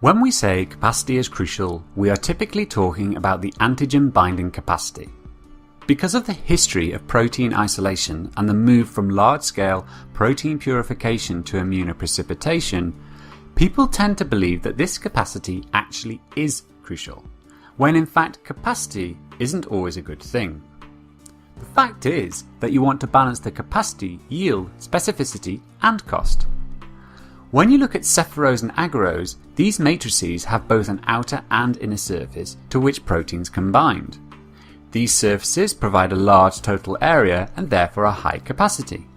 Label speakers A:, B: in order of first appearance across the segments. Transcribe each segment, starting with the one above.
A: When we say capacity is crucial, we are typically talking about the antigen binding capacity. Because of the history of protein isolation and the move from large-scale protein purification to immunoprecipitation, people tend to believe that this capacity actually is crucial, when in fact capacity isn't always a good thing. The fact is that you want to balance the capacity, yield, specificity, and cost. When you look at cepheros and agarose, these matrices have both an outer and inner surface to which proteins can bind. These surfaces provide a large total area and therefore a high capacity.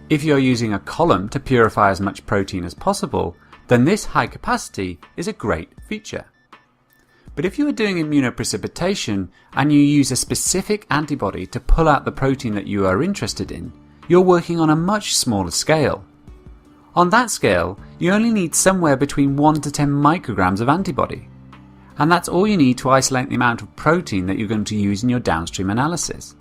A: If you're using a column to purify as much protein as possible, then this high capacity is a great feature. But if you are doing immunoprecipitation and you use a specific antibody to pull out the protein that you are interested in, you're working on a much smaller scale. On that scale, you only need somewhere between 1 to 10 micrograms of antibody. And that's all you need to isolate the amount of protein that you're going to use in your downstream analysis.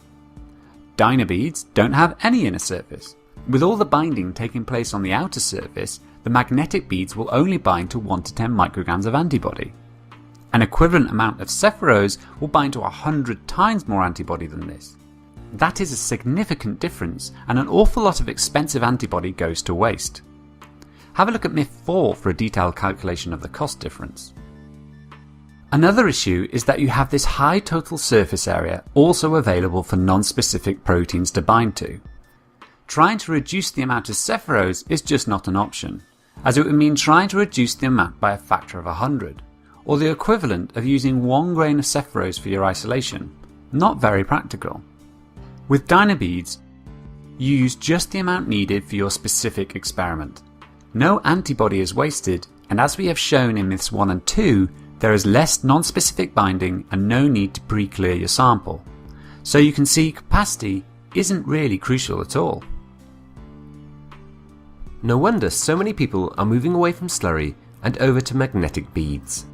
A: Dynabeads don't have any inner surface. With all the binding taking place on the outer surface, the magnetic beads will only bind to 1 to 10 micrograms of antibody. An equivalent amount of cepheros will bind to 100 times more antibody than this. That is a significant difference, and an awful lot of expensive antibody goes to waste. Have a look at Myth 4 for a detailed calculation of the cost difference. Another issue is that you have this high total surface area also available for non-specific proteins to bind to. Trying to reduce the amount of cepheros is just not an option, as it would mean trying to reduce the amount by a factor of 100, or the equivalent of using 1 grain of cepheros for your isolation. Not very practical. With dynabeads, you use just the amount needed for your specific experiment. No antibody is wasted, and as we have shown in Myths 1 and 2, there is less non-specific binding and no need to pre-clear your sample. So you can see capacity isn't really crucial at all.
B: No wonder so many people are moving away from slurry and over to magnetic beads.